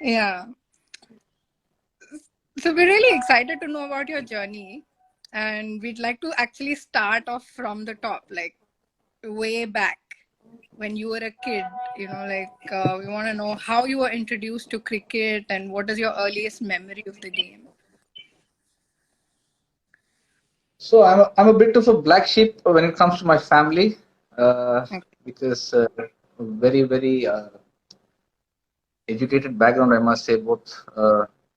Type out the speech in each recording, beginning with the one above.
Yeah. So we're really excited to know about your journey, and we'd like to actually start off from the top, like way back when you were a kid. We want to know how you were introduced to cricket and what is your earliest memory of the game. So I'm a bit of a black sheep when it comes to my family, Okay. because very educated background, I must say, both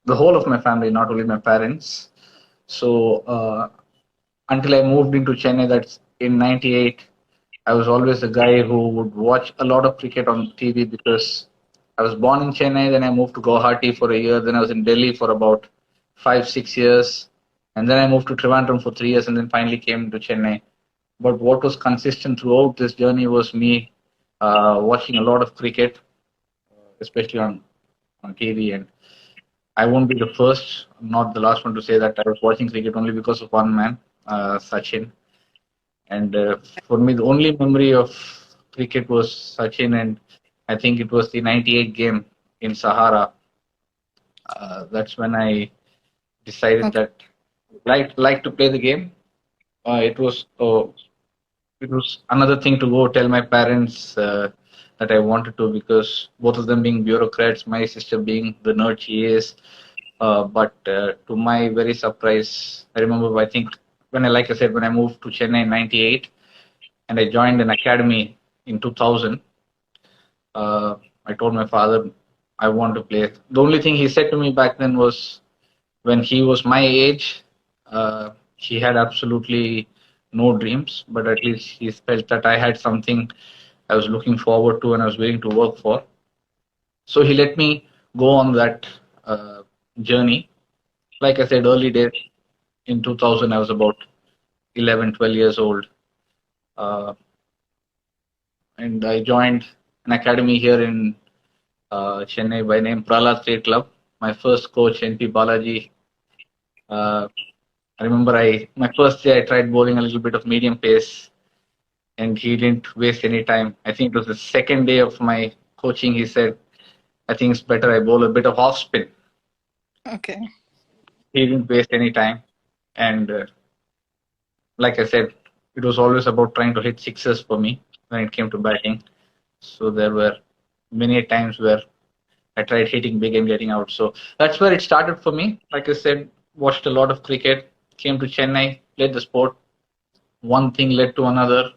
the whole of my family, not only my parents. So until I moved into Chennai, that's in '98, I was always the guy who would watch a lot of cricket on TV because I was born in Chennai, then I moved to Guwahati for a year, then I was in Delhi for about 5, 6 years, and then I moved to Trivandrum for 3 years, and then finally came to Chennai. But what was consistent throughout this journey was me watching a lot of cricket, especially on TV. And I won't be the first, not the last one to say that I was watching cricket only because of one man, Sachin. And for me, the only memory of cricket was Sachin, and I think it was the '98 game in Sahara. That's when I decided Okay. that like to play the game. It was another thing to go tell my parents that I wanted to, because both of them being bureaucrats, my sister being the nerd she is. But to my very surprise, I remember, I think, like I said, when I moved to Chennai in '98 and I joined an academy in 2000, I told my father I want to play. The only thing he said to me back then was, when he was my age, he had absolutely no dreams, but at least he felt that I had something I was looking forward to and I was willing to work for. So he let me go on that journey. Like I said, early days in 2000, I was about 11, 12 years old. Uh, and I joined an academy here in Chennai by name Prahlad State Club. My first coach, NP Balaji. Uh, I remember my first day I tried bowling a little bit of medium pace, and he didn't waste any time. I think it was the second day of my coaching. He said, "I think it's better I bowl a bit of off spin." Okay. He didn't waste any time, and like I said, it was always about trying to hit sixes for me when it came to batting. So there were many times where I tried hitting big and getting out. So that's where it started for me. Like I said, watched a lot of cricket, came to Chennai, played the sport. One thing led to another.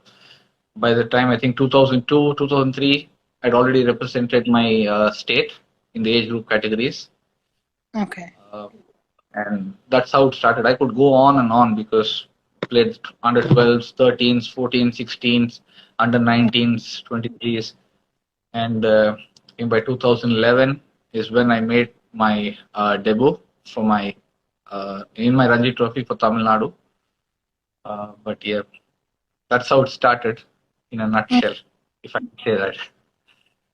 By the time, I think, 2002, 2003, I'd already represented my state in the age group categories. Okay. Uh, and that's how it started. I could go on and on because played under 12s, 13s, 14s, 16s, under 19s, 23s. And I think by 2011 is when I made my debut for in my Ranji Trophy for Tamil Nadu. But yeah, that's how it started in a nutshell, if I can say that.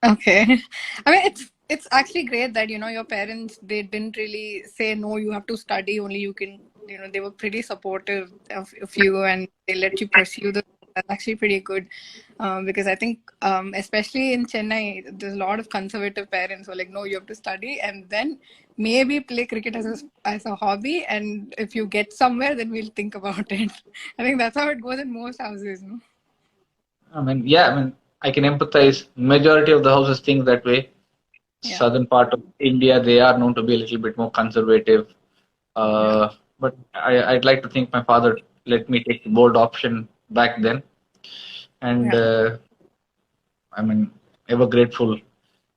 Okay. I mean, it's actually great that your parents, they didn't really say no, you have to study, only you can. They were pretty supportive of you, and they let you pursue the. That's actually pretty good, because I think, especially in Chennai, there's a lot of conservative parents who are like, no, you have to study, and then maybe play cricket as a hobby, and if you get somewhere, then we'll think about it. I think that's how it goes in most houses, no? I can empathize. Majority of the houses think that way. Yeah. Southern part of India, they are known to be a little bit more conservative. Yeah. But I'd like to think my father let me take the bold option back then. And Yeah. ever grateful.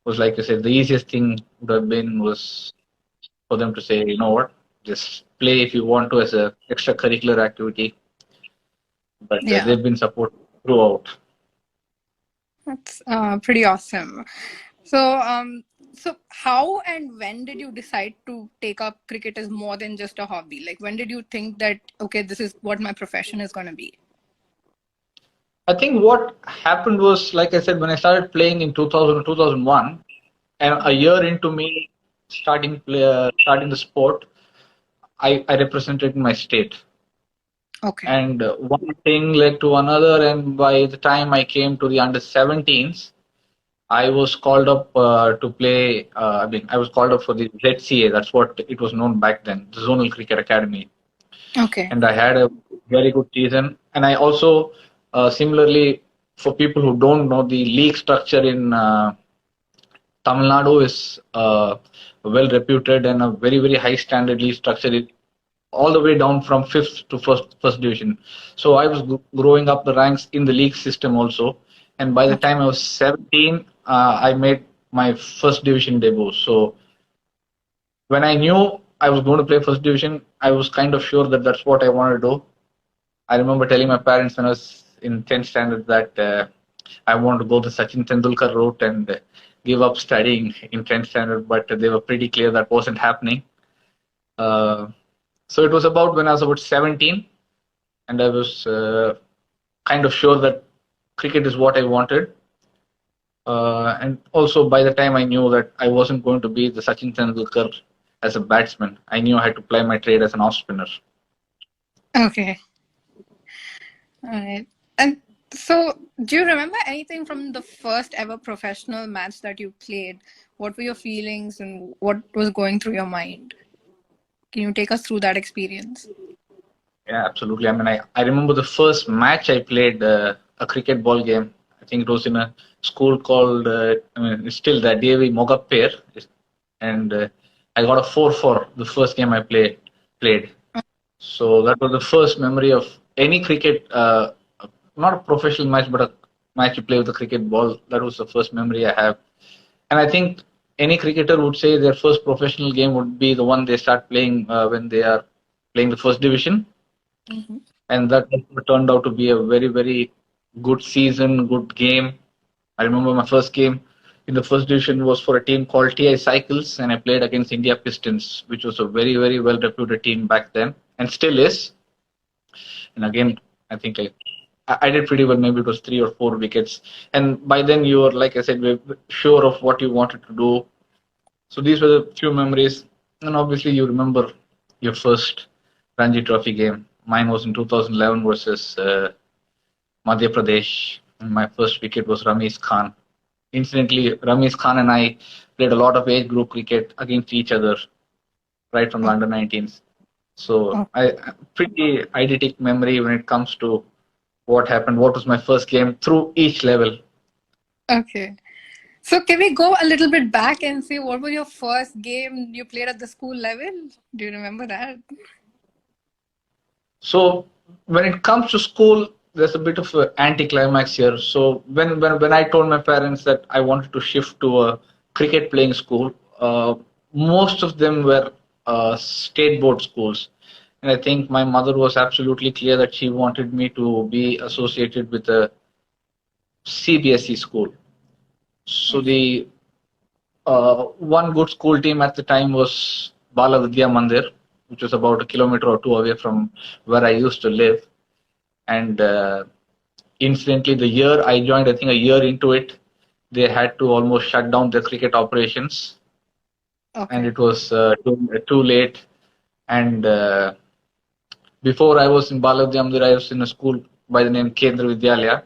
Was, like I said, the easiest thing would have been was for them to say, you know what, just play if you want to as a extracurricular activity. But Yeah. they've been supportive throughout. That's pretty awesome. So how and when did you decide to take up cricket as more than just a hobby? Like, when did you think that, okay, this is what my profession is going to be? I think what happened was, like I said, when I started playing in 2000 2001, and a year into me starting the sport, I represented my state. Okay. And one thing led to another, and by the time I came to the under 17s, I was called up to play. I was called up for the ZCA. That's what it was known back then, the Zonal Cricket Academy, Okay. and I had a very good season. And I also, similarly, for people who don't know, the league structure in Tamil Nadu is well reputed and a very very high standard league structure. All the way down from fifth to first division. So I was growing up the ranks in the league system also, and by the Okay. time I was 17, I made my first division debut. So when I knew I was going to play first division, I was kind of sure that that's what I wanted to do. I remember telling my parents when I was in 10th standard that I wanted to go the Sachin Tendulkar route and give up studying in 10th standard, but they were pretty clear that wasn't happening. Uh, so it was about when I was about 17, and I was kind of sure that cricket is what I wanted. And also, by the time I knew that I wasn't going to be the Sachin Tendulkar as a batsman, I knew I had to play my trade as an off spinner. Okay. All right. And so, do you remember anything from the first ever professional match that you played? What were your feelings and what was going through your mind? Can you take us through that experience? Yeah, absolutely. I remember the first match I played, a cricket ball game. I think it was in a school called, it's still the 𝙬𝙖𝙡𝙗𝙀, and I got a 4 for the first game I played. So that was the first memory of any cricket, not a professional match, but a match you play with a cricket ball. That was the first memory I have. And I think any cricketer would say their first professional game would be the one they start playing when they are playing the first division. Mm-hmm. And that turned out to be a very, very good season, good game. I remember my first game in the first division was for a team called 𝙀𝙖 Cycles, and I played against India Pistons, which was a very, very well reputed team back then and still is. And again, I think I did pretty well. Maybe it was 3 or 4 wickets. And by then, you were, like I said, sure of what you wanted to do. So these were the few memories. And obviously, you remember your first Ranji Trophy game. Mine was in 2011 versus Madhya Pradesh. And my first wicket was Ramesh Khan. Incidentally, Ramesh Khan and I played a lot of age group cricket against each other right from the Oh, under 19s. So oh, I pretty eidetic memory when it comes to what happened, what was my first game through each level. okay. So, can we go a little bit back and see what was your first game you played at the school level? Do you remember that? So when it comes to school, there's a bit of an anticlimax here. So when I told my parents that I wanted to shift to a cricket playing school, most of them were state board schools. And I think my mother was absolutely clear that she wanted me to be associated with a CBSE school. So Okay. the one good school team at the time was Laalithya Mandir, which was about a kilometer or two away from where I used to live. And incidentally, the year I joined, I think a year into it, they had to almost shut down their cricket operations, and Okay. it was too late. And before I was in Baladiamdir, I was in a school by the name Kendra Vidyalaya,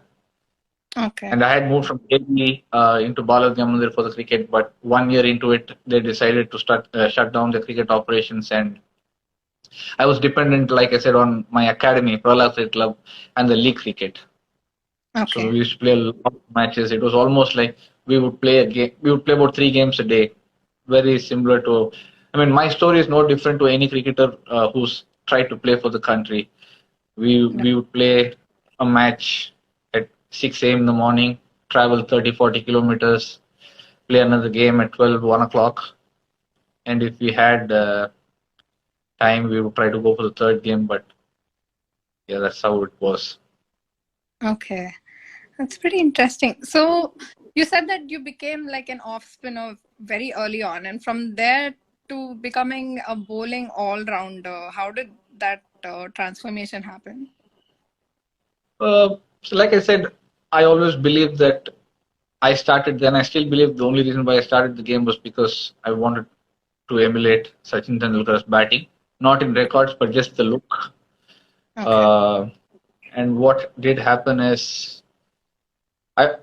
Okay. and I had moved from Delhi into Baladiamdir for the cricket. But 1 year into it, they decided to shut down the cricket operations, and I was dependent, like I said, on my academy, Prahlad Cricket Club, and the league cricket. So Okay. we used to play a lot of matches. It was almost like we would play a game. We would play about 3 games a day. Very similar to. I mean, my story is no different to any cricketer who's tried to play for the country. We would play a match at 6 a.m. in the morning, travel 30-40 kilometers, play another game at 1 o'clock, and if we had time, we would try to go for the third game. But yeah, that's how it was. Okay. That's pretty interesting. So, you said that you became like an off spinner very early on, and from there to becoming a bowling all rounder, how did that transformation happen? So like I said, I always believed that I started then. I still believe the only reason why I started the game was because I wanted to emulate Sachin Tendulkar's batting, not in records, but just the look. Okay. Uh, and what did happen is, I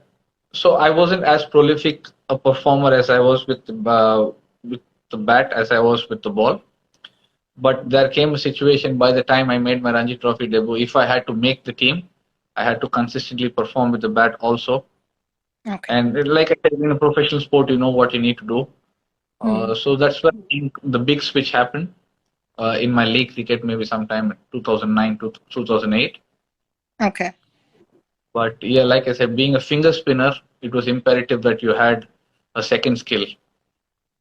So I wasn't as prolific a performer as I was with the bat as I was with the ball. But there came a situation by the time I made my Ranji Trophy debut. If I had to make the team, I had to consistently perform with the bat also. Okay. And like I said, in a professional sport, you know what you need to do. Hmm. So that's where I think the big switch happened in my league cricket, maybe sometime in 2009 to 2008. Okay. But yeah, like I said, being a finger spinner, it was imperative that you had a second skill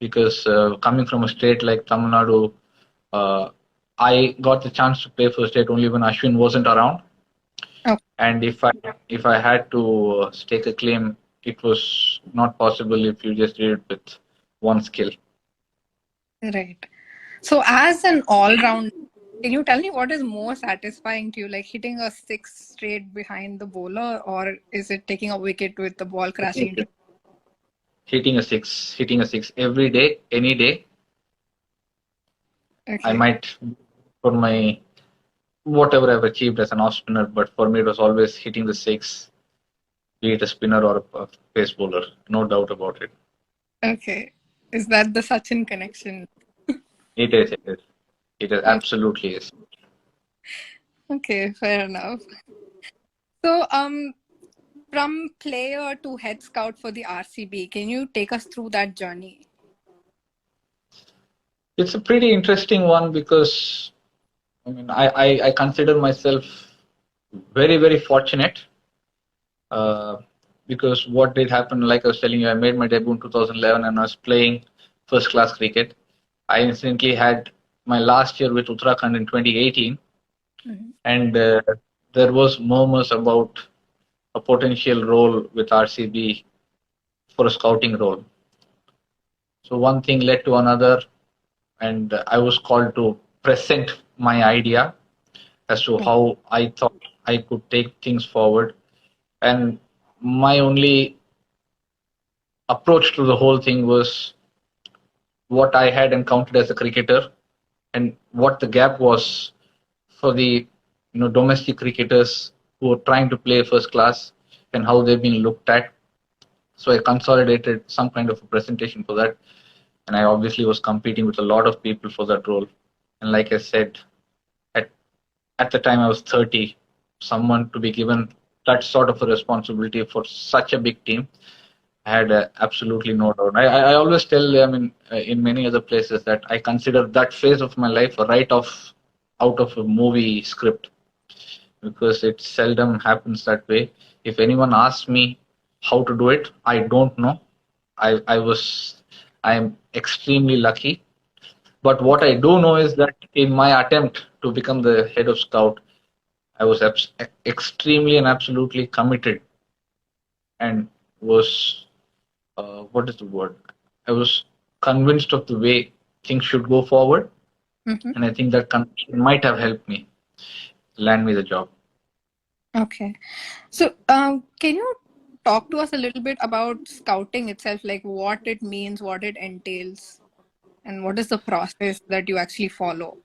because coming from a state like Tamil Nadu, uh, I got the chance to play for state only when Ashwin wasn't around. Okay. And if I had to stake a claim, it was not possible if you just did it with one skill. Right. So, as an all-round, can you tell me what is more satisfying to you, like hitting a six straight behind the bowler, or is it taking a wicket with the ball crashing into? Hitting a six every day, any day. I Okay. might for my whatever I've achieved as an off spinner, but for me it was always hitting the six, be it a spinner or a pace bowler, no doubt about it. Okay. Is that the Sachin connection? It is, it is, it is Okay. absolutely is. Okay, fair enough. So, from player to head scout for the RCB, can you take us through that journey? It's a pretty interesting one because I mean I consider myself very fortunate because what did happen, like I was telling you, I made my debut in 2011 and I was playing first class cricket. I incidentally had my last year with Uttarakhand in 2018, Mhm. and there was murmurs about a potential role with RCB for a scouting role. So one thing led to another, and I was called to present my idea as to how I thought I could take things forward. And my only approach to the whole thing was what I had encountered as a cricketer and what the gap was for the domestic cricketers who are trying to play first class and how they've been looked at. So I consolidated some kind of a presentation for that, and I obviously was competing with a lot of people for that role. And like I said, at at the time I was 30, someone to be given that sort of a responsibility for such a big team, I had absolutely no doubt. I always tell them in many other places that I consider that phase of my life a write off out of a movie script because it seldom happens that way. If anyone asks me how to do it, I don't know. I am extremely lucky. But what I do know is that in my attempt to become the head of scout, I was extremely and absolutely committed and was what is the word? I was convinced of the way things should go forward, Mhm. and I think that conviction might have helped me land me the job. Okay. So, can you talk to us a little bit about scouting itself, like what it means, what it entails, and what is the process that you actually follow?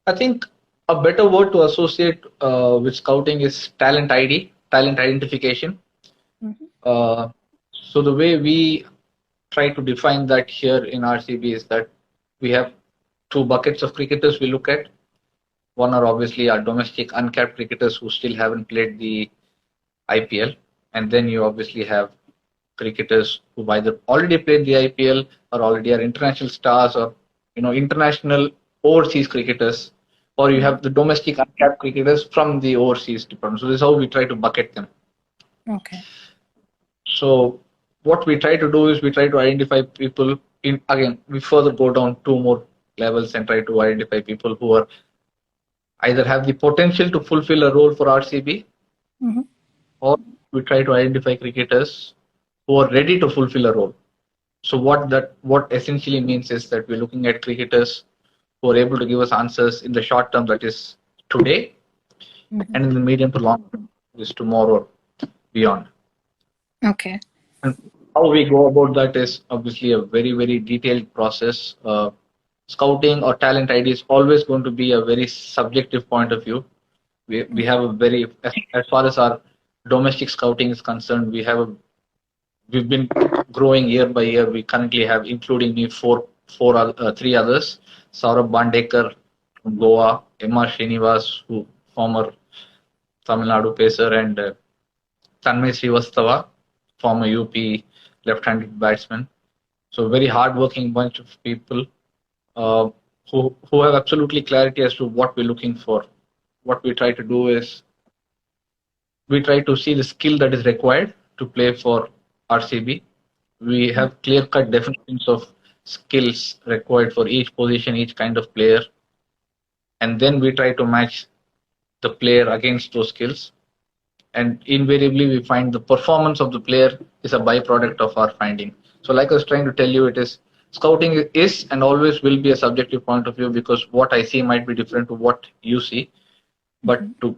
I think a better word to associate with scouting is talent ID, talent identification. Mhm. Uh, so the way we try to define that here in RCB is that we have two buckets of cricketers we look at. One are obviously our domestic uncapped cricketers who still haven't played the IPL, and then you obviously have cricketers who've either already played the IPL or already are international stars or international overseas cricketers, or you Mhm. have the domestic uncapped cricketers from the overseas department. So this is how we try to bucket them. Okay. So what we try to do is we try to identify people in again we further go down two more levels and try to identify people who are either have the potential to fulfill a role for RCB, Mhm. or we try to identify cricketers who are ready to fulfill a role. So what essentially means is that we're looking at cricketers who are able to give us answers in the short term, that is today, Mhm. and in the medium to long term, is tomorrow beyond. Okay. And how we go about that is obviously a very detailed process. Scouting or talent ID is always going to be a very subjective point of view. We have a very as far as our domestic scouting is concerned, we've been growing year by year. We currently have, including me, three others: Saurabh Bandekar from Goa, M.R. Srinivas, who former Tamil Nadu pacer, and Tanmay Srivastava, former UP left-handed batsman. So very hard-working bunch of people uh, who have absolutely clarity as to what we're looking for. What we try to do is we try to see the skill that is required to play for RCB. We have clear-cut definitions of skills required for each position, each kind of player, and then we try to match the player against those skills. And invariably, we find the performance of the player is a byproduct of our finding. So, like I was trying to tell you, it is scouting is and always will be a subjective point of view, because what I see might be different to what you see. But to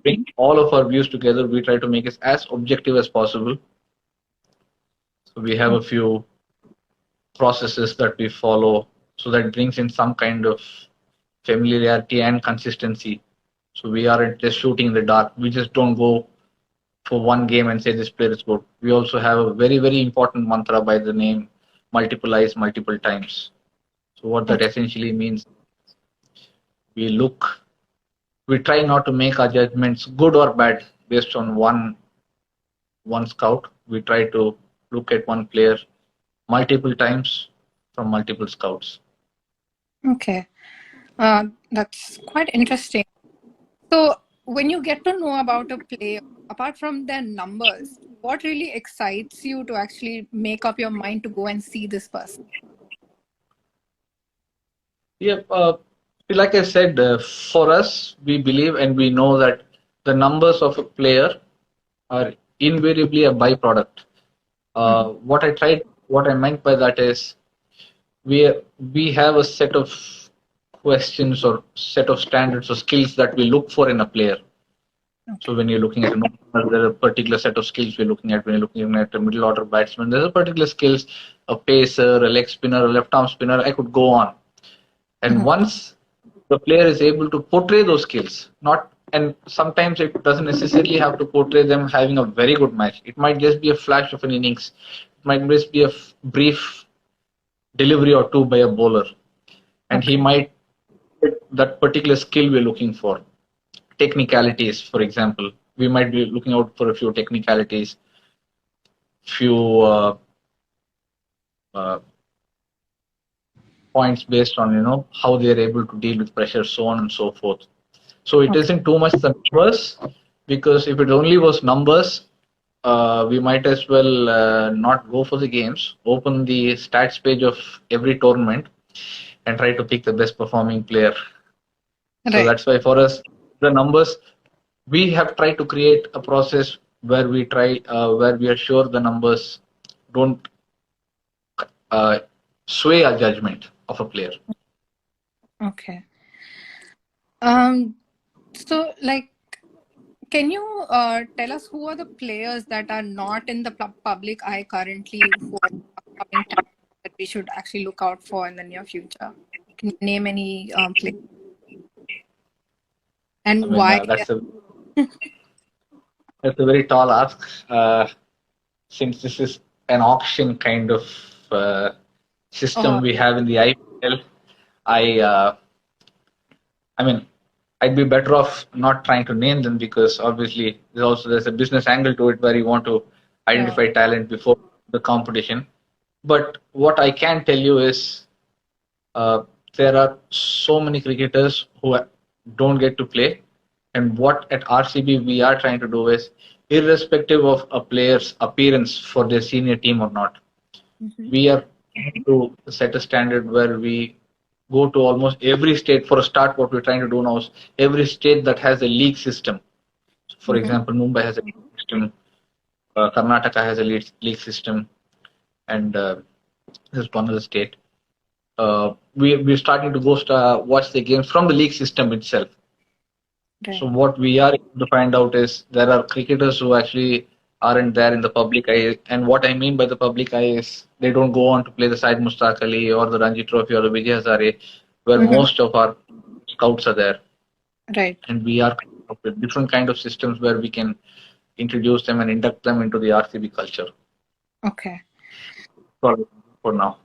bring all of our views together, we try to make it as objective as possible. So we have a few processes that we follow, so that brings in some kind of familiarity and consistency. So we aren't just shooting in the dark. We just don't go for one game and say this player is good. We also have a very, very important mantra by the name multiple eyes, multiple times. So what that essentially means, we try not to make our judgments good or bad based on one scout. We try to look at one player multiple times from multiple scouts. Okay. That's quite interesting. So when you get to know about a player, apart from their numbers, what really excites you to actually make up your mind to go and see this person? Yeah, like I said, for us, we believe and we know that the numbers of a player are invariably a byproduct. What I meant by that is we have a set of questions or set of standards or skills that we look for in a player. So when you're looking at an opener, there are a particular set of skills we're looking at. When you're looking at a middle order batsman, there's a particular skills, a pacer, a leg spinner, a left arm spinner. I could go on. And once the player is able to portray those skills, and sometimes it doesn't necessarily have to portray them having a very good match. It might just be a flash of an innings. It might just be a brief delivery or two by a bowler. And he might get that particular skill we're looking for. Technicalities, for example. We might be looking out for a few technicalities, few points based on how they're able to deal with pressure, so on and so forth. So it isn't too much the numbers, because if it only was numbers, we might as well not go for the games, open the stats page of every tournament and try to pick the best performing player. Right. So that's why for us, the numbers, we have tried to create a process where we are sure the numbers don't sway our judgment of a player. Okay. So, can you tell us who are the players that are not in the public eye currently, who are upcoming that we should actually look out for in the near future? Can you name any players? And why? That's a very tall ask. Since this is an auction kind of system we have in the IPL, I mean, I'd be better off not trying to name them, because obviously there's a business angle to it where you want to identify talent before the competition. But what I can tell you is there are so many cricketers who don't get to play, and what at RCB we are trying to do is, irrespective of a player's appearance for their senior team or not, we are trying to set a standard where we go to almost every state. For a start, what we're trying to do now is every state that has a league system. So for example, Mumbai has a league system, Karnataka has a league system, and there's one other state. We're starting to go watch the games from the league system itself. Okay. So what we are able to find out is there are cricketers who actually aren't there in the public eye. And what I mean by the public eye is they don't go on to play the Syed Mushtaq Ali or the Ranji Trophy or the Vijay Hazare, where most of our scouts are there. Right. And we are with different kind of systems where we can introduce them and induct them into the RCB culture. Okay. For now.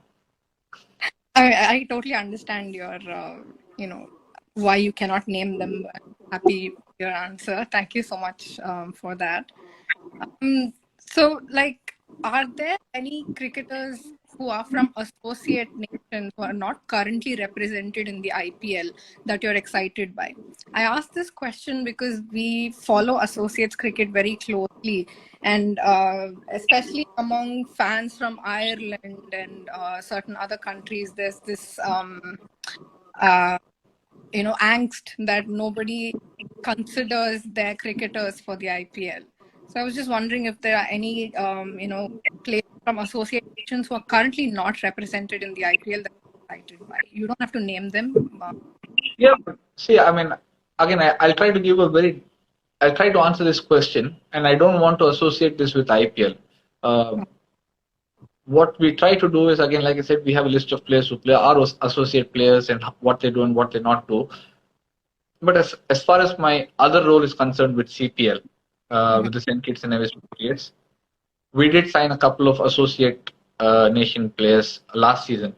I totally understand your, why you cannot name them. I'm happy with your answer. Thank you so much for that. So, are there any cricketers who are from associate nations who are not currently represented in the IPL that you're excited by? I ask this question because we follow associates cricket very closely, and especially among fans from Ireland and certain other countries, there's this angst that nobody considers their cricketers for the IPL. So I was just wondering if there are any, players from associations who are currently not represented in the IPL that you're excited by. You don't have to name them. Yeah, see, I mean, again, I'll try to answer this question, and I don't want to associate this with IPL. What we try to do is, again, like I said, we have a list of players who play our associate players and what they do and what they not do. But as far as my other role is concerned with CPL, with the St. Kitts and Nevis Patriots, we did sign a couple of associate nation players last season.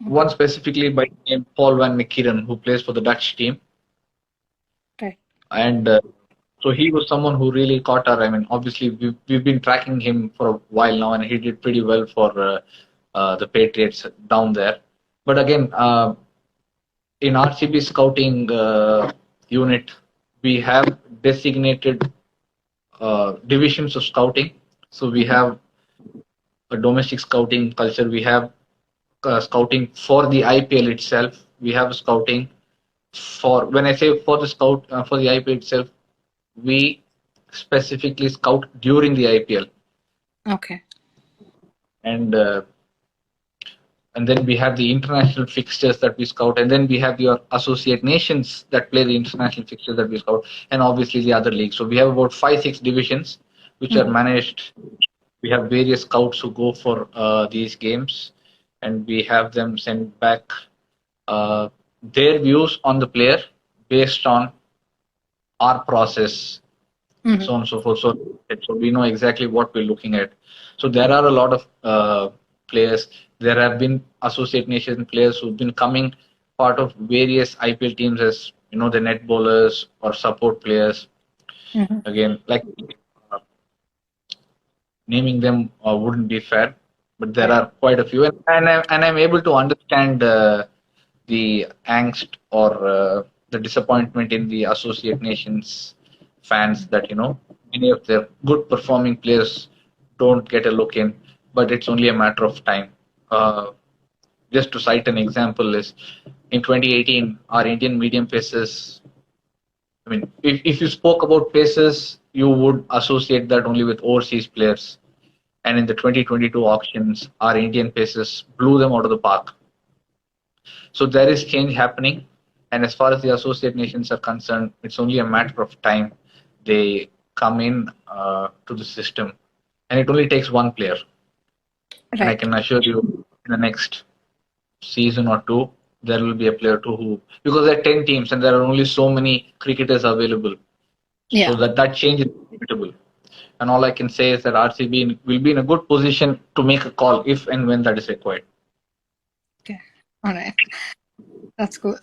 One specifically by name 𝙁𝙾𝙾𝙁 𝙾𝙁, who plays for the Dutch team. Okay. And so he was someone who really caught our. I mean, obviously we've been tracking him for a while now, and he did pretty well for the Patriots down there. But again, in RCB scouting unit, we have designated divisions of scouting. So we have a domestic scouting culture. We have scouting for the IPL itself. We have scouting for, when I say for the for the IPL itself, we specifically scout during the IPL. Okay. And then we have the international fixtures that we scout, and then we have your associate nations that play the international fixtures that we scout, and obviously the other leagues. So we have about 5-6 divisions which are managed. We have various scouts who go for these games, and we have them send back their views on the player based on our process, so on and so forth. So we know exactly what we're looking at. So there are a lot of players. There have been associate nation players who've been coming part of various IPL teams as, the net bowlers or support players. Again, naming them wouldn't be fair, but there are quite a few, and I'm able to understand the angst or the disappointment in the associate nations fans that many of their good performing players don't get a look in, but it's only a matter of time. Just to cite an example is in 2018, our Indian medium pacers. I mean, if you spoke about pacers, you would associate that only with overseas players. And in the 2022 auctions, our Indian pacers blew them out of the park. So there is change happening. And as far as the associate nations are concerned, it's only a matter of time they come in to the system. And it only takes one player. Right. And I can assure you, in the next season or two, there will be a player too who, because there are 10 teams and there are only so many cricketers available. Yeah. So that change is inevitable. And all I can say is that RCB will be in a good position to make a call if and when that is required. Okay. All right. That's cool.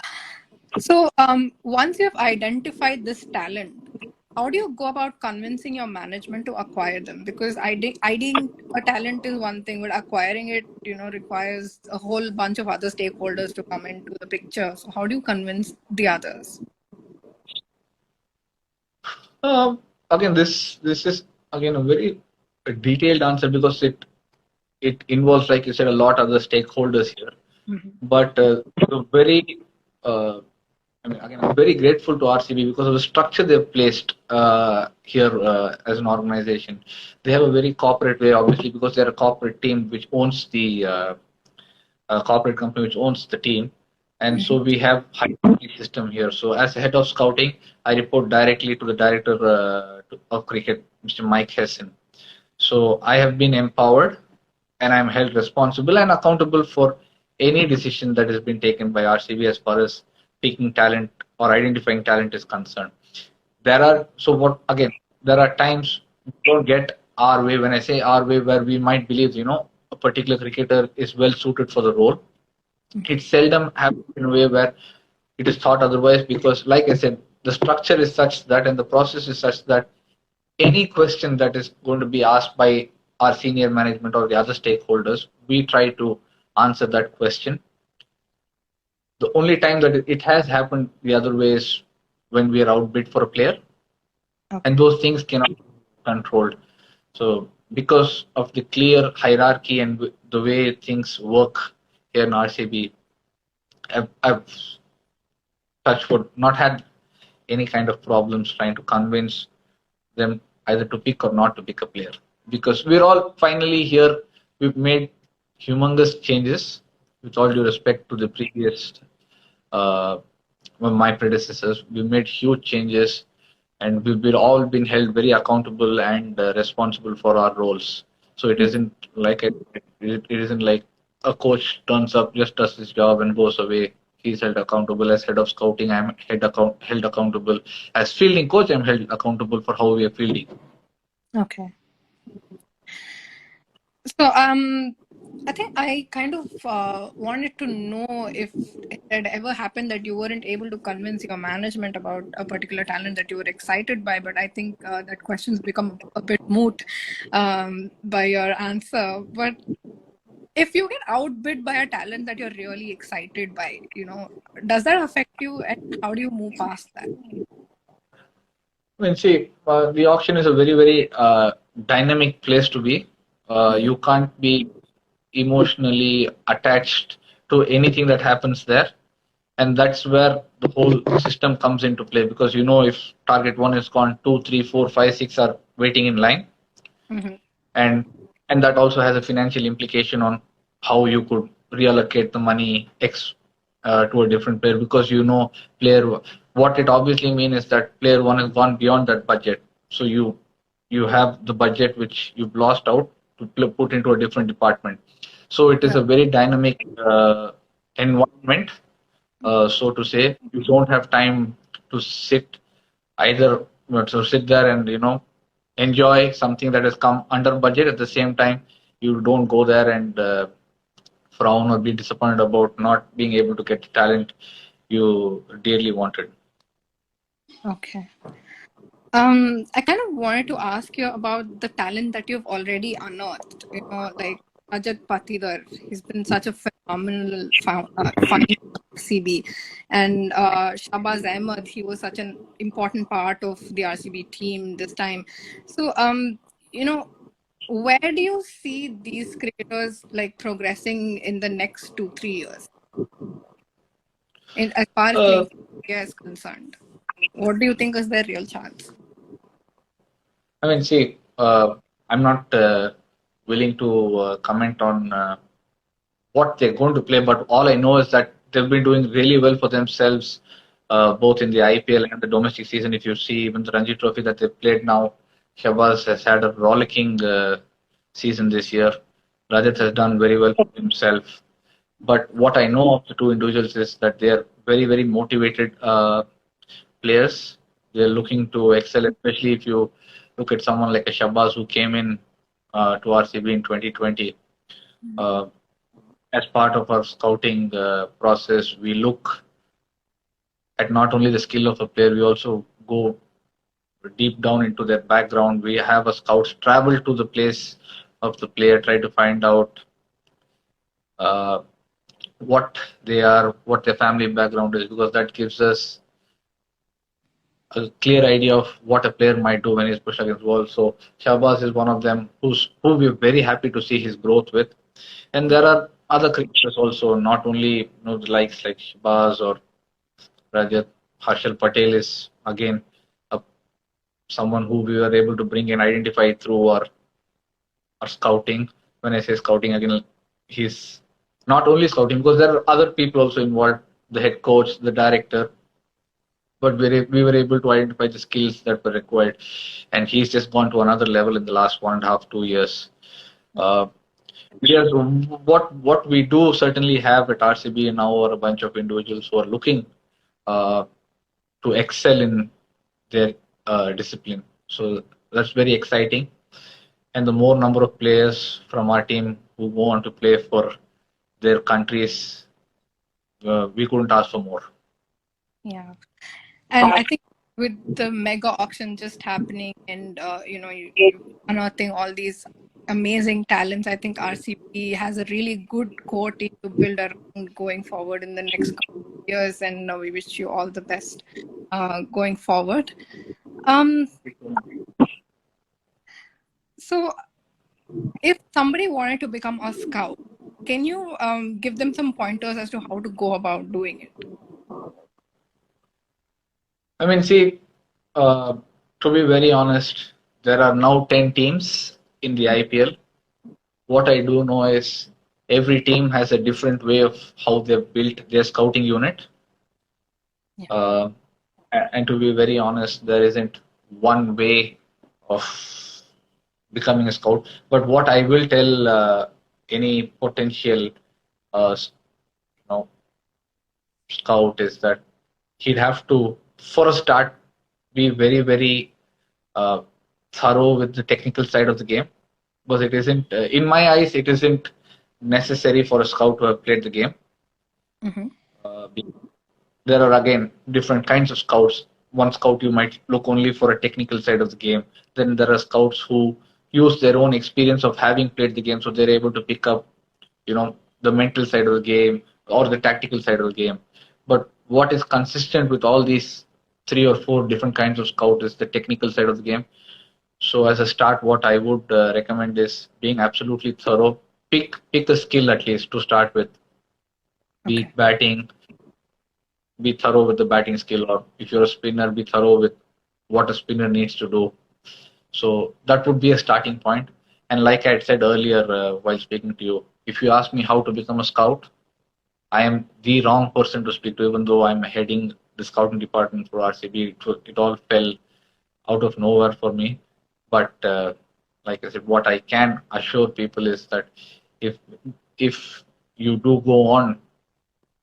So once you have identified this talent, how do you go about convincing your management to acquire them? Because IDing a talent is one thing, but acquiring it, requires a whole bunch of other stakeholders to come into the picture. So how do you convince the others? Again, this is again a very detailed answer because it involves, like you said, a lot of other stakeholders here. But I'm very grateful to RCB because of the structure they've placed here as an organization. They have a very corporate way, obviously, because they're a corporate team which owns the corporate company which owns the team. And so we have hierarchy system here. So as head of scouting, I report directly to the director of cricket, Mr. Mike Hesson. So I have been empowered and I'm held responsible and accountable for any decision that has been taken by RCB as far as picking talent or identifying talent is concerned. There are times don't get our way. When I say our way, where we might believe, a particular cricketer is well suited for the role, it seldom happens in a way where it is thought otherwise, because, like I said, the structure is such that, and the process is such that any question that is going to be asked by our senior management or the other stakeholders, we try to answer that question. The only time that it has happened the other way is when we are outbid for a player, and those things cannot be controlled. So, because of the clear hierarchy and the way things work here in RCB, I've touched wood, not had any kind of problems trying to convince them either to pick or not to pick a player, because we're all finally here. We've made humongous changes, with all due respect to the previous uh, my predecessors. We made huge changes, and we've been all been held very accountable and responsible for our roles. So it isn't like it isn't like a coach turns up, just does his job and goes away. He's held accountable as head of scouting. I'm held accountable as fielding coach. I'm held accountable for how we are fielding. Okay. So I think I kind of wanted to know if it had ever happened that you weren't able to convince your management about a particular talent that you were excited by, but I think that question's become a bit moot by your answer. But if you get outbid by a talent that you're really excited by, does that affect you, and how do you move past that? I mean, see, the auction is a very, very dynamic place to be. You can't be emotionally attached to anything that happens there. And that's where the whole system comes into play, because if target one is gone, 2, 3, 4, 5, 6 are waiting in line. Mm-hmm. And that also has a financial implication on how you could reallocate the money to a different player, because player, what it obviously means is that player one has gone beyond that budget. So you have the budget which you've lost out to put into a different department. So it is a very dynamic environment, so to say. You don't have time to sit either to sit there and enjoy something that has come under budget. At the same time, you don't go there and frown or be disappointed about not being able to get the talent you dearly wanted. Okay. I kind of wanted to ask you about the talent that you've already unearthed. Like Rajat Patidar, he's been such a phenomenal find RCB, and Shahbaz Ahmed, he was such an important part of the RCB team this time. So, where do you see these cricketers like progressing in the next 2-3 years, as far as playing India is concerned? What do you think is their real chance? I mean, see, I'm not willing to comment on what they're going to play, but all I know is that they've been doing really well for themselves, both in the IPL and the domestic season. If you see even the Ranji Trophy that they've played now, Shahbaz has had a rollicking season this year. Rajat has done very well for himself. But what I know of the two individuals is that they are very, very motivated players. They're looking to excel, especially if you look at someone like a Shahbaz who came in to RCB in 2020. As part of our scouting process, we look at not only the skill of a player, we also go deep down into their background. We have a scouts travel to the place of the player, try to find out what they are, what their family background is, because that gives us a clear idea of what a player might do when he's pushed against walls. So Shahbaz is one of them who we're very happy to see his growth with. And there are other cricketers also, not only the likes like Shahbaz or Rajat. Harshal Patel is again someone who we were able to bring and identify through our scouting. When I say scouting, again, he's not only scouting, because there are other people also involved, the head coach, the director, but we were able to identify the skills that were required, and he's just gone to another level in the last 1.5, 2 years. Yes, what we do certainly have at RCB now are a bunch of individuals who are looking to excel in their discipline. So that's very exciting. And the more number of players from our team who go on to play for their countries, we couldn't ask for more. Yeah. And I think with the mega auction just happening and, you unearthing all these amazing talents, I think RCB has a really good core team to build around going forward in the next couple of years. And we wish you all the best going forward. So if somebody wanted to become a scout, can you give them some pointers as to how to go about doing it? I mean, see, to be very honest, there are now 10 teams in the IPL. What I do know is every team has a different way of how they've built their scouting unit. Yeah. And to be very honest, there isn't one way of becoming a scout. But what I will tell any potential scout is that he'd have to, for a start, be very, very thorough with the technical side of the game. Because it isn't, in my eyes, it isn't necessary for a scout to have played the game. Mm-hmm. There are again different kinds of scouts. One scout you might look only for a technical side of the game. Then there are scouts who use their own experience of having played the game, so they're able to pick up, the mental side of the game or the tactical side of the game. But what is consistent with all these 3 or 4 different kinds of scout is the technical side of the game. So as a start, what I would recommend is being absolutely thorough. Pick a skill at least to start with. Be it batting, be thorough with the batting skill, or if you're a spinner, be thorough with what a spinner needs to do. So that would be a starting point. And like I had said earlier while speaking to you, if you ask me how to become a scout, I am the wrong person to speak to, even though I'm heading the scouting department for RCB. It all fell out of nowhere for me. But like I said, what I can assure people is that if you do go on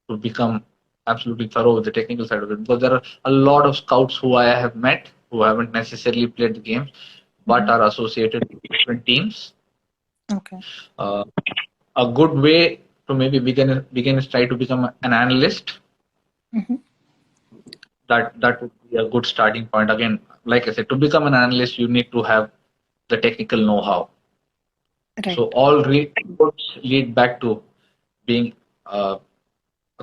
to become absolutely thorough with the technical side of it, because there are a lot of scouts who I have met who haven't necessarily played the game, but are associated with different teams. Okay. A good way to maybe begin is try to become an analyst. Mm-hmm. That would be a good starting point. Again, like I said, to become an analyst, you need to have the technical know-how. Right. So all roads lead back to being a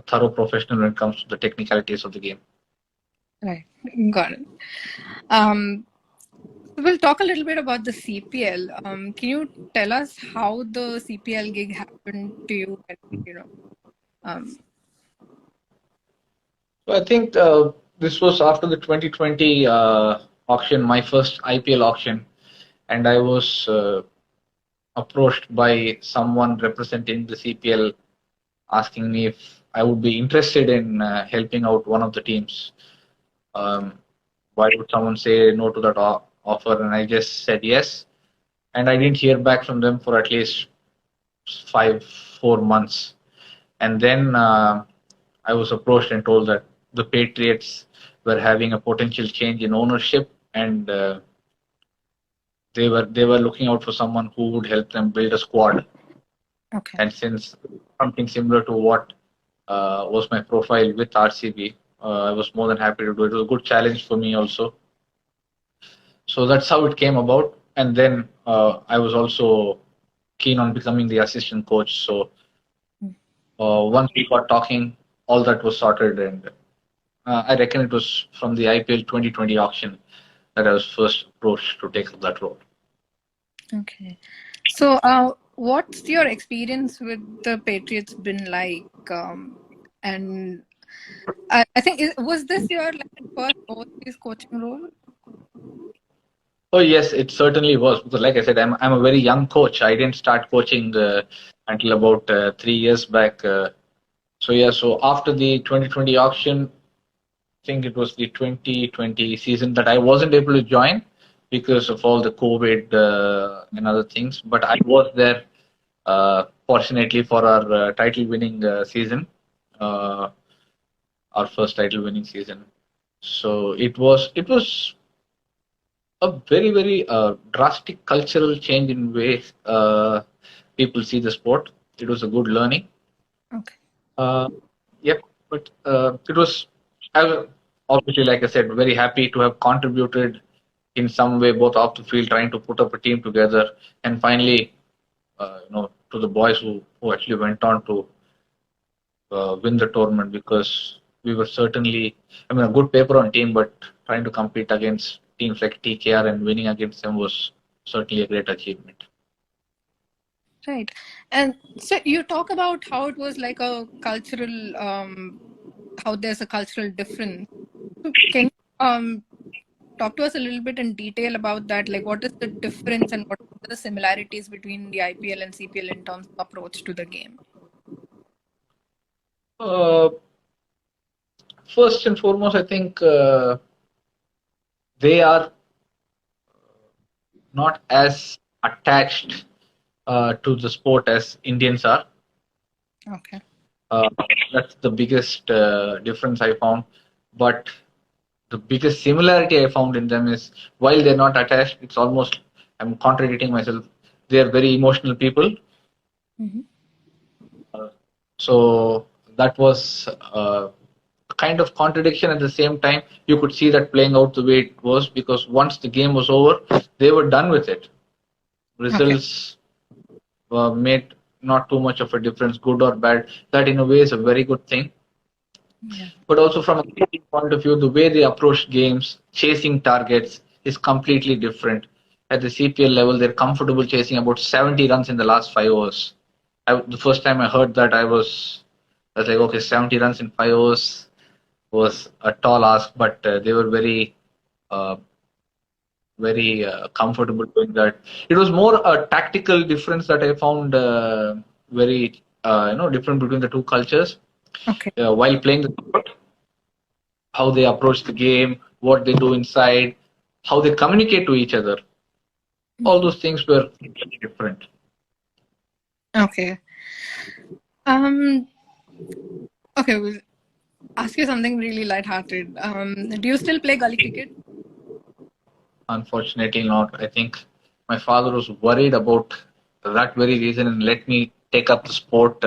thorough professional when it comes to the technicalities of the game. Right. Got it. We'll talk a little bit about the CPL. Can you tell us how the CPL gig happened to you? So I think this was after the 2020 auction, my first IPL auction, and I was approached by someone representing the CPL asking me if I would be interested in helping out one of the teams. Why would someone say no to that offer? And I just said yes. And I didn't hear back from them for at least 4 months. And then I was approached and told that the Patriots were having a potential change in ownership, and they were looking out for someone who would help them build a squad. Okay. And since something similar to what was my profile with RCB, I was more than happy to do it. It was a good challenge for me also. So that's how it came about. And then I was also keen on becoming the assistant coach. So once we got talking, all that was sorted, and I reckon it was from the IPL 2020 auction that I was first approached to take up that role. Okay. So what's your experience with the Patriots been like? And I think, was this your first overseas coaching role? Oh yes, it certainly was, because like I said, I'm a very young coach. I didn't start coaching until about 3 years back. So after the 2020 auction, I think it was the 2020 season that I wasn't able to join because of all the COVID and other things. But I was there, fortunately, for our title-winning season, our first title-winning season. So it was a very, very drastic cultural change in ways people see the sport. It was a good learning. Okay. Uh, yep, but it was, I was obviously, like I said, very happy to have contributed in some way, both off the field, trying to put up a team together, and finally, to the boys who actually went on to win the tournament, because we were certainly, I mean, a good paper on team, but trying to compete against teams like TKR and winning against them was certainly a great achievement. Right. And so you talk about how it was like a cultural, how there's a cultural difference. Can you talk to us a little bit in detail about that? Like, what is the difference and what are the similarities between the IPL and CPL in terms of approach to the game? Uh, First and foremost, I think they are not as attached to the sport as Indians are. Okay. Uh, that's the biggest difference I found. But the biggest similarity I found in them is, while they're not attached, it's almost, I'm contradicting myself. They're very emotional people. Mm-hmm. So that was kind of contradiction. At the same time, you could see that playing out the way it was, because once the game was over, they were done with it. Okay. Results made not too much of a difference, good or bad. That in a way is a very good thing. Yeah. But also from a cricketing point of view, the way they approach games, chasing targets, is completely different. At the CPL level, they're comfortable chasing about 70 runs in the last 5 overs. The first time I heard that, I was like, okay, 70 runs in 5 overs was a tall ask, but they were uh, very comfortable doing that. It was more a tactical difference that I found very different between the two cultures. Okay. While playing the sport, how they approach the game, what they do inside, how they communicate to each other, all those things were very different. Okay. Um. Okay. We'll ask you something really lighthearted. Do you still play gully cricket? Unfortunately, not. I think my father was worried about that very reason and let me take up the sport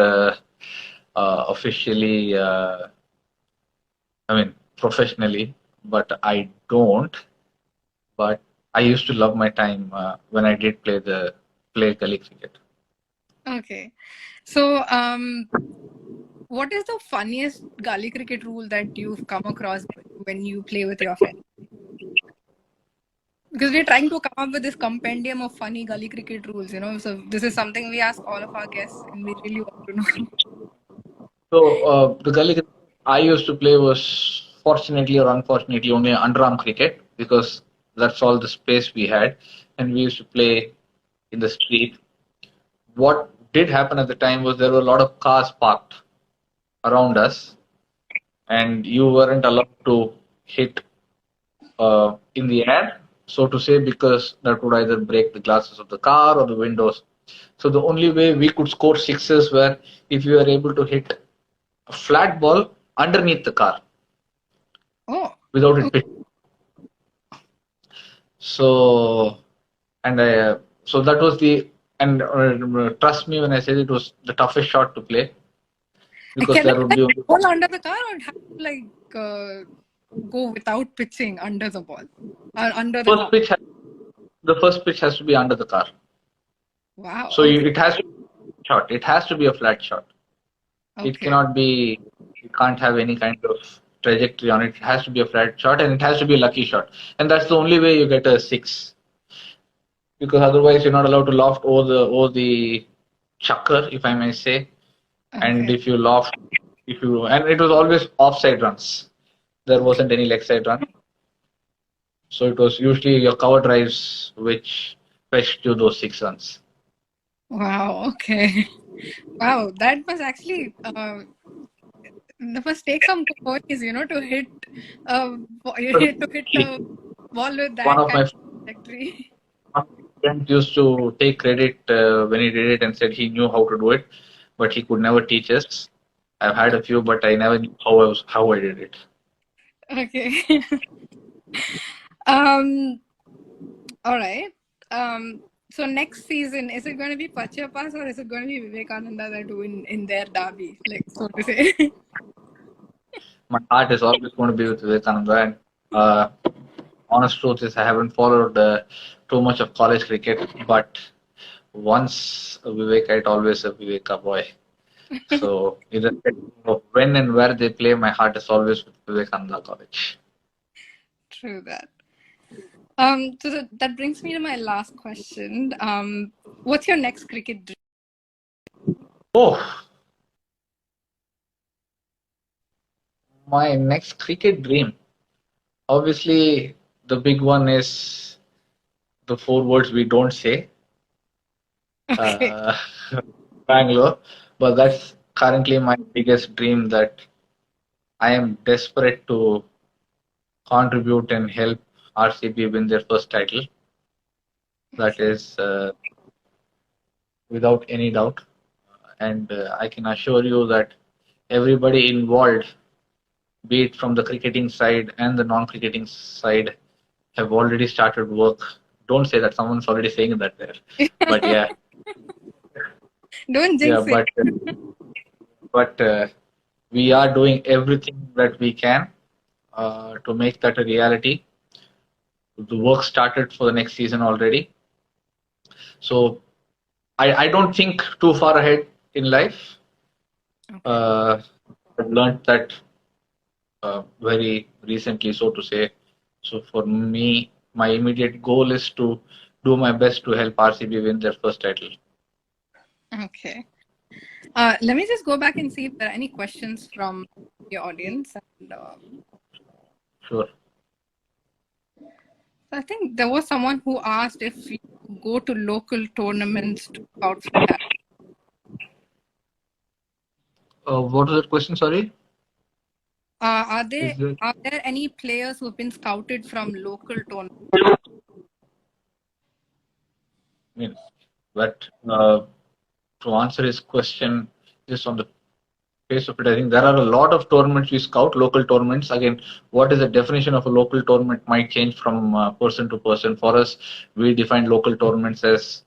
officially. I mean, professionally, but I don't. But I used to love my time when I did play gully cricket. Okay. So, what is the funniest gully cricket rule that you've come across when you play with your friends? Because we're trying to come up with this compendium of funny gully cricket rules, So this is something we ask all of our guests, and we really want to know. So the gully cricket I used to play was, fortunately or unfortunately, only underarm cricket, because that's all the space we had, and we used to play in the street. What did happen at the time was there were a lot of cars parked around us, and you weren't allowed to hit in the air, so to say, because that would either break the glasses of the car or the windows. So the only way we could score sixes were if you were able to hit a flat ball underneath the car Oh, without it okay. pitching. So, and so that was and trust me when I say it was the toughest shot to play, because Can I there would be only ball under the car, or have to go without pitching under the ball or under the car? first pitch. The first pitch has to be under the car. Wow. So Okay. it has to be a shot. It has to be a flat shot. It Okay. cannot be. You can't have any kind of trajectory on it. It has to be a flat shot, and it has to be a lucky shot. And that's the only way you get a six, because otherwise you're not allowed to loft over the chucker, if I may say. And Okay. if you loft, and it was always offside runs. There wasn't any leg side run. So it was usually your cover drives which fetched you those 6 runs. Wow. Okay. Wow. That must actually that must take some cojones, to hit a ball with One that of kind my of trajectory. friends used to take credit when he did it and said he knew how to do it, but he could never teach us. I've had a few, but I never knew how I did it. Okay. um. All right. So next season, is it going to be Pachapas or is it going to be Vivekananda that win in their derby, like so to say? My heart is always going to be with Vivekananda. And honest truth is, I haven't followed too much of college cricket, but once a Viveka, it always a Viveka boy. So, irrespective of when and where they play, my heart is always with Vivekananda College. True that. So that brings me to my last question. What's your next cricket dream? Oh, my next cricket dream. Obviously, the big one is the four words we don't say, Okay. uh, Bangalore. But that's currently my biggest dream, that I am desperate to contribute and help RCB win their first title. That is without any doubt. And I can assure you that everybody involved, be it from the cricketing side and the non-cricketing side, have already started work. Don't say that, someone's already saying that there. But yeah, Don't yeah, jinx it. but we are doing everything that we can to make that a reality. The work started for the next season already. So I don't think too far ahead in life. Okay. I've learned that very recently, so to say. So for me, my immediate goal is to do my best to help RCB win their first title. Okay. Let me just go back and see if there are any questions from the audience. And, Sure. I think there was someone who asked if you go to local tournaments to scout for talent. What was that question? Sorry. Are Is there? there any players who have been scouted from local tournaments? I mean, but to answer his question, just on the face of it, I think there are a lot of tournaments we scout, local tournaments. Again, what is the definition of a local tournament might change from person to person. For us, we define local tournaments as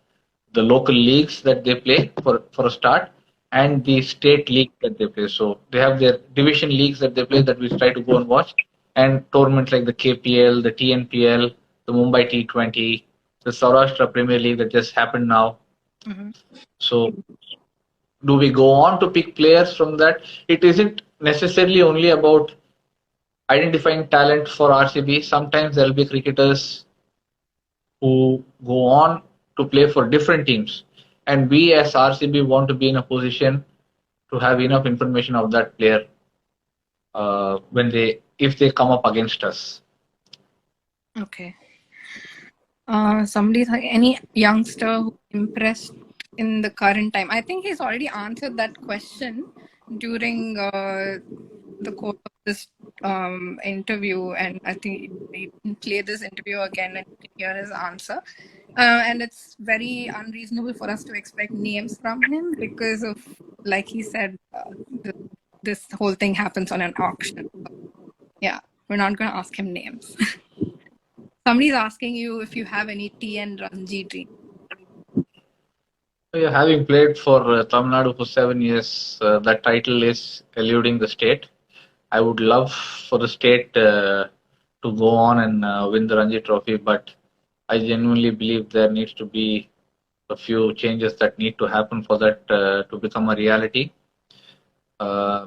the local leagues that they play for a start, and the state league that they play. So they have their division leagues that they play that we try to go and watch, and tournaments like the KPL, the TNPL, the Mumbai T20, the Saurashtra Premier League that just happened now. Mm-hmm. So do we go on to pick players from that? It isn't necessarily only about identifying talent for RCB. Sometimes there'll be cricketers who go on to play for different teams, and we as RCB want to be in a position to have enough information of that player if they come up against us. Okay. Any youngster who impressed in the current time? I think he's already answered that question during the course of this interview, and I think you can play this interview again and hear his answer. And it's very unreasonable for us to expect names from him because of, like he said, this whole thing happens on an auction. Yeah, we're not going to ask him names. Somebody's asking you if you have any TN Ranji dream. So, yeah, having played for Tamil Nadu for 7 years, that title is eluding the state. I would love for the state to go on and win the Ranji Trophy, but I genuinely believe there needs to be a few changes that need to happen for that to become a reality.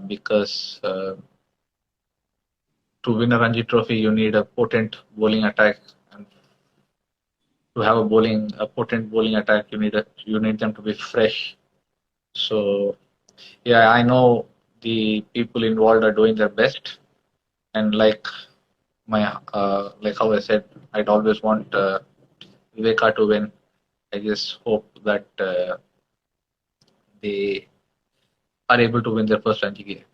Because to win a Ranji Trophy, you need a potent bowling attack, and to have a potent bowling attack, you need them to be fresh. So yeah, I know the people involved are doing their best, and like how I said, I'd always want Viveka to win. I just hope that they are able to win their first Ranji game.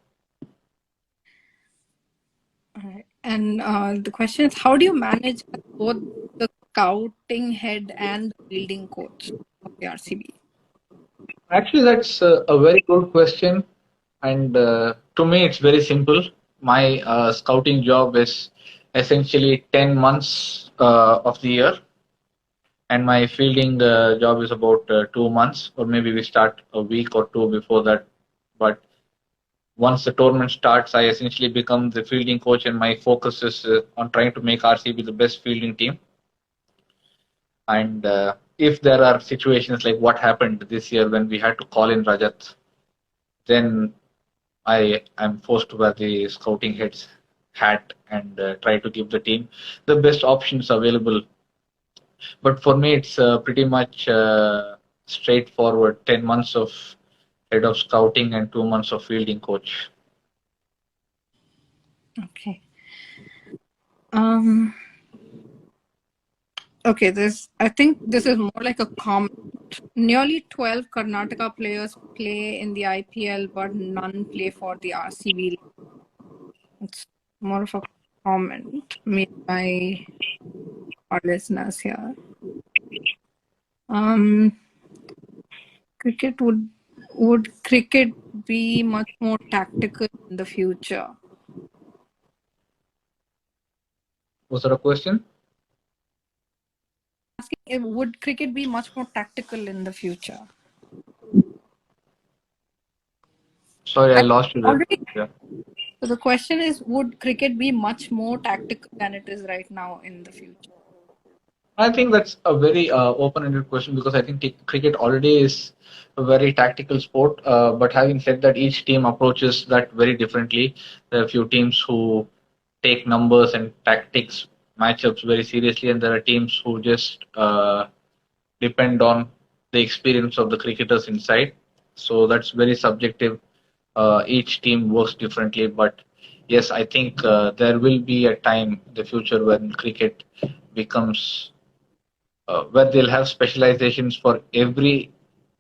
All right. And the question is, how do you manage both the scouting head and the fielding coach of the RCB? Actually, that's a very good question, and to me, it's very simple. My scouting job is essentially 10 months of the year. and my fielding job is about 2 months, or maybe we start a week or two before that. But once the tournament starts, I essentially become the fielding coach, and my focus is on trying to make RCB the best fielding team. And if there are situations like what happened this year when we had to call in Rajat, then I am forced to wear the scouting head's hat and try to give the team the best options available. But for me, it's pretty much straightforward. 10 months of head of scouting and 2 months of fielding coach. Okay. Okay, I think this is more like a comment. Nearly 12 Karnataka players play in the IPL, but none play for the RCB. It's more of a comment made by our listeners here. Cricket would cricket be much more tactical in the future? Was that a question? Asking, would cricket be much more tactical in the future? Sorry, I lost you there. Yeah. So the question is, would cricket be much more tactical than it is right now in the future? I think that's a very open-ended question, because I think cricket already is a very tactical sport. But having said that, each team approaches that very differently. There are a few teams who take numbers and tactics matchups very seriously, and there are teams who just depend on the experience of the cricketers inside. So that's very subjective. Each team works differently, but yes, I think there will be a time in the future when cricket becomes where they'll have specializations for every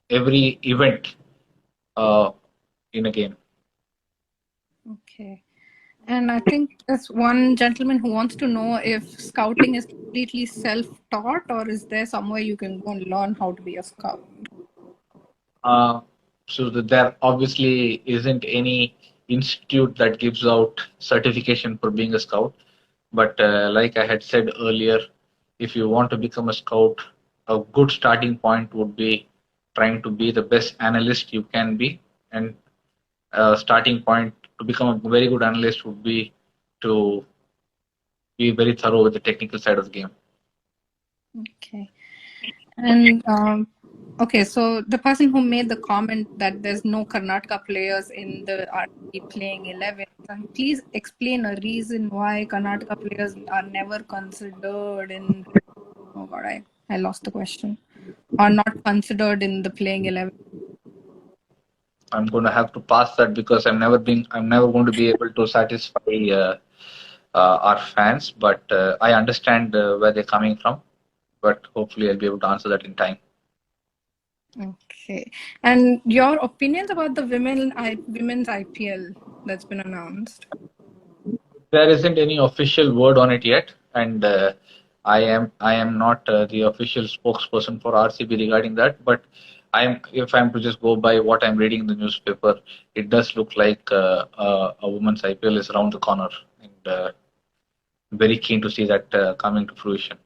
event in a game. Okay. And I think there's one gentleman who wants to know if scouting is completely self-taught, or is there somewhere you can go and learn how to be a scout? So there obviously isn't any institute that gives out certification for being a scout. But like I had said earlier, if you want to become a scout, a good starting point would be trying to be the best analyst you can be. And a starting point to become a very good analyst would be to be very thorough with the technical side of the game. Okay. And okay, so the person who made the comment that there's no Karnataka players in the RCB playing 11, please explain a reason why Karnataka players are never considered in. Oh God, I lost the question. Are not considered in the playing 11. I'm going to have to pass that, because I'm never going to be able to satisfy our fans. But I understand where they're coming from. But hopefully, I'll be able to answer that in time. Okay. And your opinions about the women's IPL that's been announced? There isn't any official word on it yet, and I am not the official spokesperson for RCB regarding that. But if I'm to just go by what I'm reading in the newspaper, it does look like a women's IPL is around the corner, and very keen to see that coming to fruition.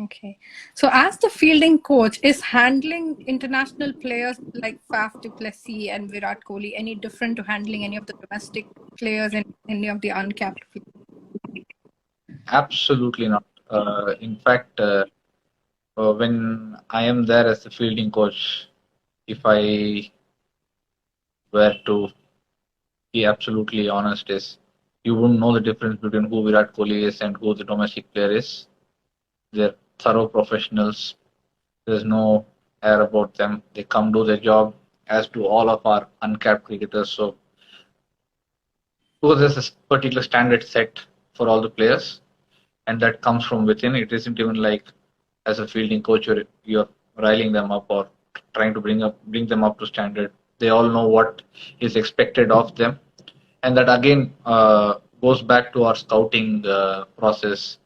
Okay. So as the fielding coach, is handling international players like Faf du Plessis and Virat Kohli any different to handling any of the domestic players and any of the uncapped players? Absolutely not. In fact, when I am there as the fielding coach, if I were to be absolutely honest, is you wouldn't know the difference between who Virat Kohli is and who the domestic player is. They're thorough professionals. There's no air about them. They come do their job, as do all of our uncapped cricketers. So, because there's a particular standard set for all the players, and that comes from within. It isn't even like as a fielding coach you're riling them up or trying to bring them up to standard. They all know what is expected of them, and that again goes back to our scouting process.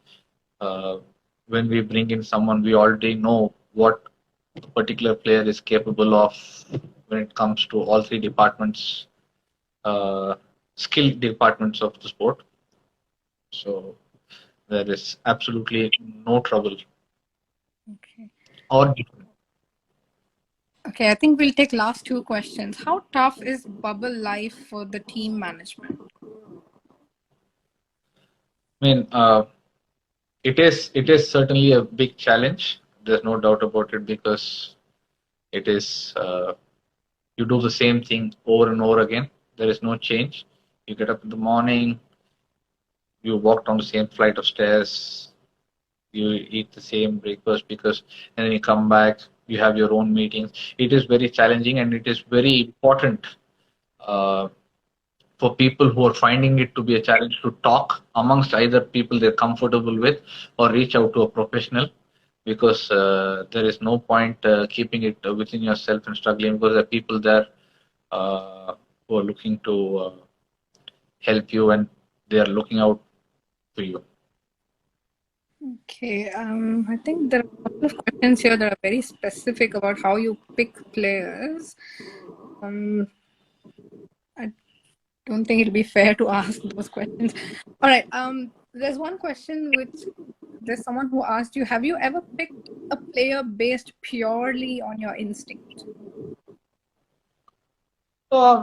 When we bring in someone, we already know what a particular player is capable of when it comes to all three departments, skill departments of the sport. So there is absolutely no trouble. Okay. Or Okay, I think we'll take last two questions. How tough is bubble life for the team management? I mean, it is certainly a big challenge. There's no doubt about it because it is you do the same thing over and over again. There is no change. You get up in the morning, you walk down the same flight of stairs, you eat the same breakfast because, and then you come back, you have your own meetings. It is very challenging and it is very important uh, for people who are finding it to be a challenge to talk amongst either people they're comfortable with or reach out to a professional because there is no point keeping it within yourself and struggling because there are people there who are looking to help you and they are looking out for you. Okay, I think there are a couple of questions here that are very specific about how you pick players. I don't think it'll be fair to ask those questions. All right. There's one question which there's someone who asked you, have you ever picked a player based purely on your instinct?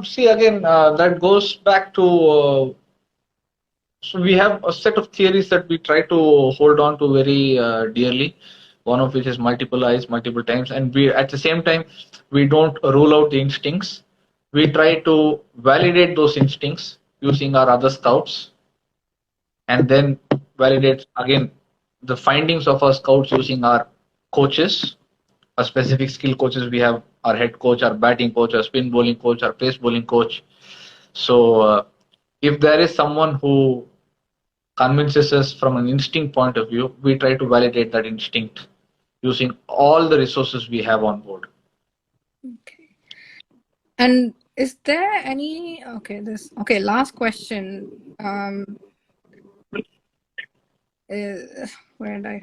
See again, that goes back to so we have a set of theories that we try to hold on to very dearly. One of which is multiple eyes, multiple times, and we at the same time we don't rule out the instincts. We try to validate those instincts using our other scouts, and then validate again the findings of our scouts using our coaches, our specific skill coaches. We have our head coach, our batting coach, our spin bowling coach, our pace bowling coach. So if there is someone who convinces us from an instinct point of view, we try to validate that instinct using all the resources we have on board. Okay. And is there any last question. Where did I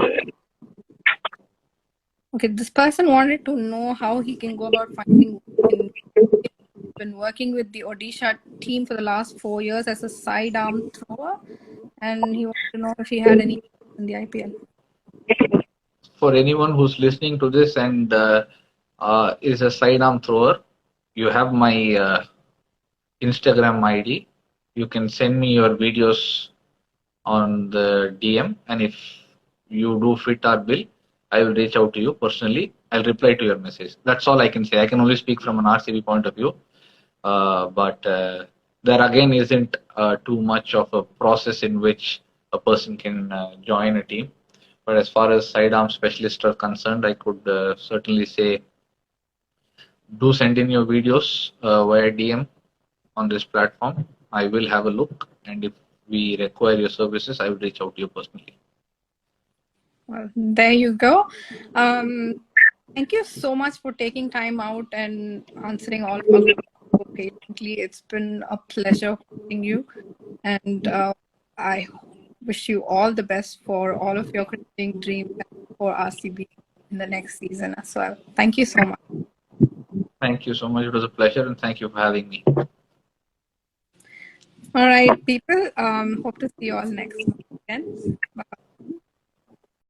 Okay, this person wanted to know how he can go about finding in been working with the Odisha team for the last 4 years as a sidearm thrower, and he wanted to know if he had any in the IPL. For anyone who's listening to this and is a sidearm thrower, you have my Instagram ID. You can send me your videos on the DM, and if you do fit our bill, I will reach out to you personally. I'll reply to your message. That's all I can say. I can only speak from an RCB point of view, but there again isn't too much of a process in which a person can join a team. But as far as sidearm specialists are concerned, I could certainly say do send in your videos via DM on this platform. I will have a look, and if we require your services, I will reach out to you personally. Well, there you go. Thank you so much for taking time out and answering all of our questions so patiently. It's been a pleasure hosting you, and I wish you all the best for all of your cricketing dreams and for RCB in the next season as well. Thank you so much. Thank you so much. It was a pleasure, and thank you for having me. All right, people. Hope to see you all next month again.